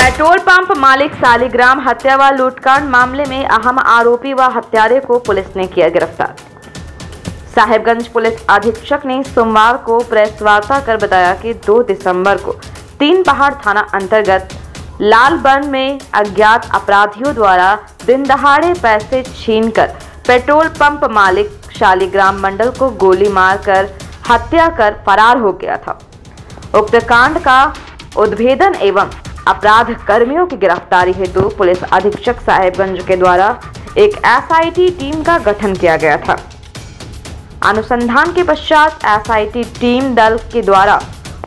Petrol pump मालिक सालिग्राम हत्या व लूटकांड मामले में अहम आरोपी व हत्यारे को पुलिस ने किया गिरफ्तार। साहिबगंज पुलिस अधीक्षक ने सोमवार को प्रेस वार्ता कर बताया कि 2 दिसंबर को 3 पहाड़ थाना अंतर्गत लालबन में अज्ञात अपराधियों द्वारा दिन दहाड़े पैसे छीनकर पेट्रोल पंप मालिक शालिग्राम मंडल को गोली मारकर हत्या कर फरार हो गया था। उक्त कांड का उद्भेदन एवं अपराध कर्मियों की गिरफ्तारी हेतु पुलिस अधीक्षक साहिबगंज के द्वारा एक एसआईटी टीम का गठन किया गया था। अनुसंधान के पश्चात एसआईटी टीम दल के द्वारा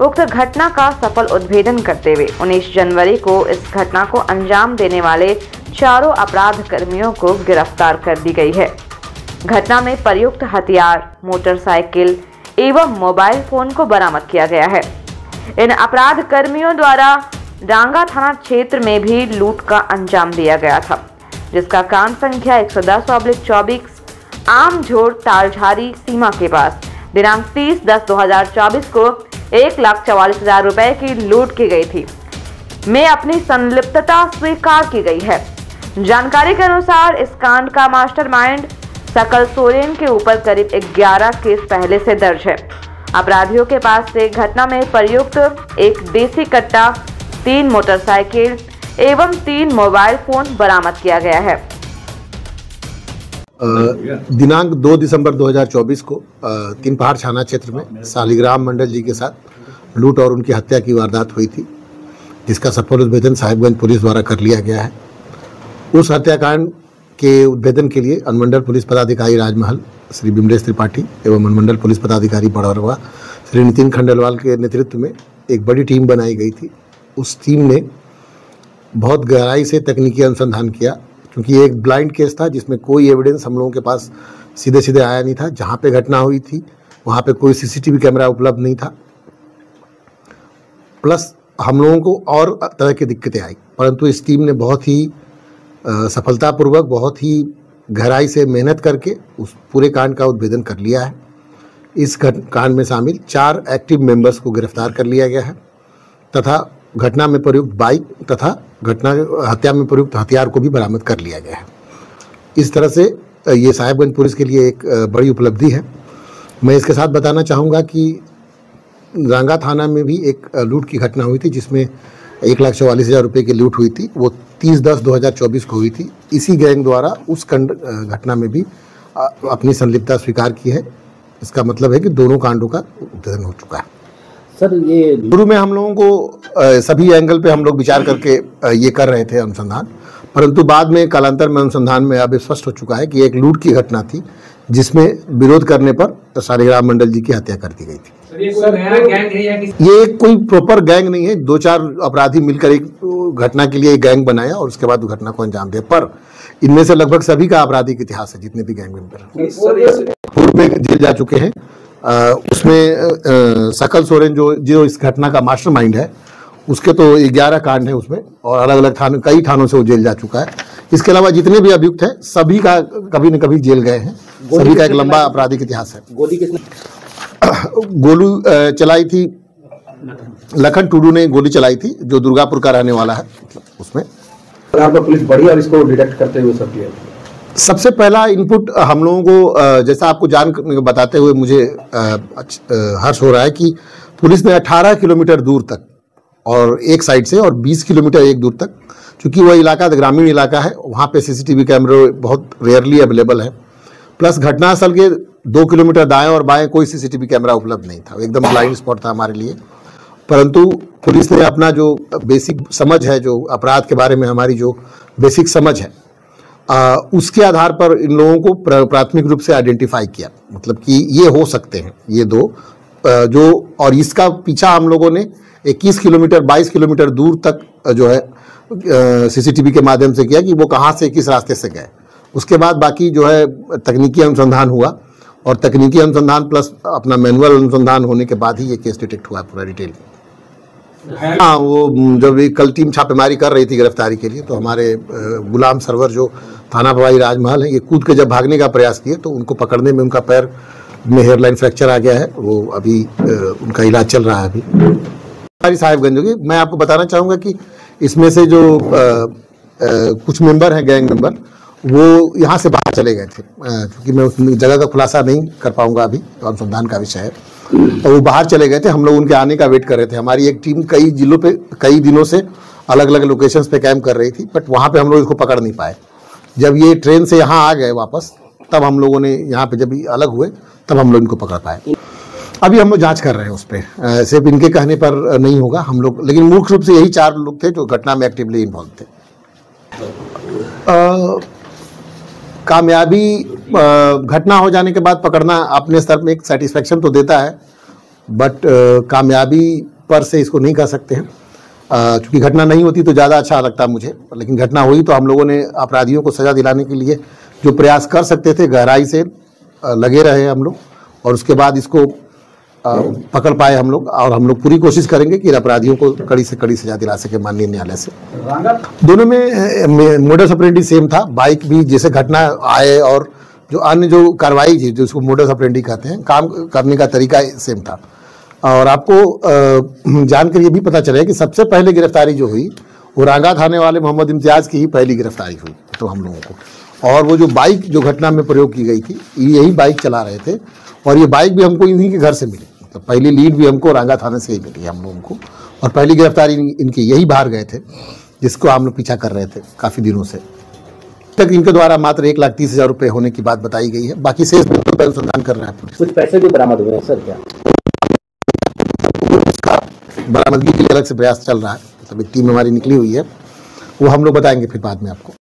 उक्त घटना का सफल उद्भेदन करते हुए 19 जनवरी को इस घटना को अंजाम देने वाले चारों अपराध कर्मियों को गिरफ्तार कर दी गई है। घटना में प्रयुक्त हथियार, मोटरसाइकिल एवं मोबाइल फोन को बरामद किया गया है। इन अपराध कर्मियों द्वारा डांगा थाना क्षेत्र में भी लूट का अंजाम दिया गया था, जिसका कांड संख्या 110/24 आमझोड़ तालझारी सीमा के पास दिनांक 30/10/2024 को 1,44,000 रुपए की लूट की गई थी में अपनी संलिप्तता स्वीकार की गई है। जानकारी के अनुसार इस कांड का मास्टरमाइंड सकल सोरेन के ऊपर करीब 11 केस पहले से दर्ज है। अपराधियों के पास से घटना में प्रयुक्त एक देसी कट्टा, 3 मोटरसाइकिल एवं 3 मोबाइल फोन बरामद किया गया है। दिनांक 2 दिसंबर 2024 को 3 पहाड़ थाना क्षेत्र में शालिग्राम मंडल जी के साथ लूट और उनकी हत्या की वारदात हुई थी, जिसका सफल उद्भेदन साहिबगंज पुलिस द्वारा कर लिया गया है। उस हत्याकांड के उद्भेदन के लिए अनुमंडल पुलिस पदाधिकारी राजमहल श्री बिमलेश त्रिपाठी एवं अनुमंडल पुलिस पदाधिकारी बड़ौरवा श्री नितिन खंडेलवाल के नेतृत्व में एक बड़ी टीम बनाई गई थी। उस टीम ने बहुत गहराई से तकनीकी अनुसंधान किया, क्योंकि ये एक ब्लाइंड केस था जिसमें कोई एविडेंस हम लोगों के पास सीधे सीधे आया नहीं था। जहाँ पे घटना हुई थी वहाँ पे कोई सीसीटीवी कैमरा उपलब्ध नहीं था, प्लस हम लोगों को और तरह की दिक्कतें आई, परंतु इस टीम ने बहुत ही सफलतापूर्वक, बहुत ही गहराई से मेहनत करके उस पूरे कांड का उद्भेदन कर लिया है। इस कांड में शामिल 4 एक्टिव मेंबर्स को गिरफ्तार कर लिया गया है तथा घटना में प्रयुक्त बाइक तथा हत्या में प्रयुक्त हथियार को भी बरामद कर लिया गया है। इस तरह से ये साहिबगंज पुलिस के लिए एक बड़ी उपलब्धि है। मैं इसके साथ बताना चाहूँगा कि डांगा थाना में भी एक लूट की घटना हुई थी, जिसमें 1,44,000 रुपये की लूट हुई थी। वो 30/10/2024 को हुई थी। इसी गैंग द्वारा उस घटना में भी अपनी संलिप्तता स्वीकार की है। इसका मतलब है कि दोनों कांडों का उद्भेदन हो चुका है। सर, ये शुरू में हम लोगों को सभी एंगल पे हम लोग विचार करके ये कर रहे थे अनुसंधान, परंतु बाद में कालांतर में अनुसंधान में अब स्पष्ट हो चुका है कि एक लूट की घटना थी, जिसमें विरोध करने पर शालिग्राम मंडल जी की हत्या कर दी गई थी। ये कोई प्रॉपर गैंग नहीं है। 2-4 अपराधी मिलकर एक घटना के लिए एक गैंग बनाया और उसके बाद घटना को अंजाम दिया, पर इनमें से लगभग सभी का आपराधिक इतिहास है। जितने भी गैंग मेंबर पूर्व में जेल जा चुके हैं, उसमें सकल सोरेन जो इस घटना का मास्टरमाइंड है, उसके तो 11 कांड है उसमें, और अलग अलग कई थानों से वो जेल जा चुका है। इसके अलावा जितने भी अभियुक्त हैं सभी का कभी न कभी जेल गए हैं। सभी का एक लंबा आपराधिक इतिहास है। गोली किसने गोली चलाई थी? लखन टुडू ने गोली चलाई थी, जो दुर्गापुर का रहने वाला है। उसमें पुलिस बढ़ी और इसको डिटेक्ट करते हुए सब किया। सबसे पहला इनपुट हम लोगों को, जैसा आपको बताते हुए मुझे हर्ष हो रहा है कि पुलिस ने 18 किलोमीटर दूर तक और एक साइड से और 20 किलोमीटर एक दूर तक, चूंकि वह इलाका ग्रामीण इलाका है, वहाँ पे सीसीटीवी कैमरे बहुत रेयरली अवेलेबल है। प्लस घटनास्थल के 2 किलोमीटर दाएं और बाएं कोई सीसीटीवी कैमरा उपलब्ध नहीं था। एकदम ब्लाइंड स्पॉट था हमारे लिए। परंतु पुलिस ने अपना जो बेसिक समझ है, जो अपराध के बारे में हमारी जो बेसिक समझ है, उसके आधार पर इन लोगों को प्राथमिक रूप से आइडेंटिफाई किया, मतलब कि ये हो सकते हैं ये 2 जो, और इसका पीछा हम लोगों ने 21 किलोमीटर 22 किलोमीटर दूर तक जो है सीसीटीवी के माध्यम से किया कि वो कहाँ से किस रास्ते से गए। उसके बाद बाकी जो है तकनीकी अनुसंधान हुआ, और तकनीकी अनुसंधान प्लस अपना मैनुअल अनुसंधान होने के बाद ही ये केस डिटेक्ट हुआ पूरा डिटेल में। हाँ, वो जब कल टीम छापेमारी कर रही थी गिरफ्तारी के लिए, तो हमारे गुलाम सरवर जो थाना प्रभारी राजमहल है, ये कूद के जब भागने का प्रयास किए तो उनको पकड़ने में उनका पैर में हेयरलाइन फ्रैक्चर आ गया है। वो अभी उनका इलाज चल रहा है। अभी गिरफ्तारी साहिबगंज होगी। मैं आपको बताना चाहूँगा कि इसमें से जो कुछ मेंबर हैं, गैंग मेंबर, वो यहाँ से बाहर चले गए थे, क्योंकि मैं उस जगह का खुलासा नहीं कर पाऊंगा, अभी अनुसंधान का विषय है। और वो बाहर चले गए थे, हम लोग उनके आने का वेट कर रहे थे। हमारी एक टीम कई जिलों पे कई दिनों से अलग अलग लोकेशंस पे कैंप कर रही थी, बट वहाँ पे हम लोग इसको पकड़ नहीं पाए। जब ये ट्रेन से यहाँ आ गए वापस, तब हम लोगों ने यहाँ पे जब अलग हुए तब हम लोग इनको पकड़ पाए। अभी हम लोग जांच कर रहे हैं उस पर, सिर्फ इनके कहने पर नहीं होगा हम लोग, लेकिन मुख्य रूप से यही 4 लोग थे जो घटना में एक्टिवली इन्वॉल्व थे। कामयाबी घटना हो जाने के बाद पकड़ना अपने स्तर में एक सेटिस्फेक्शन तो देता है, बट कामयाबी पर से इसको नहीं कह सकते हैं, क्योंकि घटना नहीं होती तो ज़्यादा अच्छा लगता मुझे, लेकिन घटना हुई तो हम लोगों ने अपराधियों को सज़ा दिलाने के लिए जो प्रयास कर सकते थे गहराई से लगे रहे हम लोग, और उसके बाद इसको पकड़ पाए हम लोग। और हम लोग पूरी कोशिश करेंगे कि अपराधियों को कड़ी से कड़ी सजा दिला सके माननीय न्यायालय से। दोनों में मोडस ऑपरेंडी सेम था। बाइक भी जैसे घटना आए और जो अन्य जो कार्रवाई थी, जो उसको मोडस ऑपरेंडी कहते हैं, काम करने का तरीका सेम था। और आपको जानकर ये भी पता चले कि सबसे पहले गिरफ्तारी जो हुई वो रांगा थाने वाले मोहम्मद इम्तियाज की ही पहली गिरफ्तारी हुई तो हम लोगों को। और वो जो बाइक जो घटना में प्रयोग की गई थी, यही बाइक चला रहे थे, और ये बाइक भी हमको इन्हीं के घर से मिली। तो पहली लीड भी हमको रांगा थाने से ही मिली हम लोगों को, और पहली गिरफ्तारी इनकी यही बाहर गए थे, जिसको हम लोग पीछा कर रहे थे काफ़ी दिनों से। तक इनके द्वारा मात्र 1,30,000 रुपये होने की बात बताई गई है। बाकी शेष बिल्कुल पर अनुसंधान कर रहे हैं पुलिस। कुछ पैसे भी बरामद हुए हैं सर क्या? उसका बरामदगी के लिए अलग से प्रयास चल रहा है, मतलब एक टीम हमारी निकली हुई है, वो हम लोग बताएंगे फिर बाद में आपको।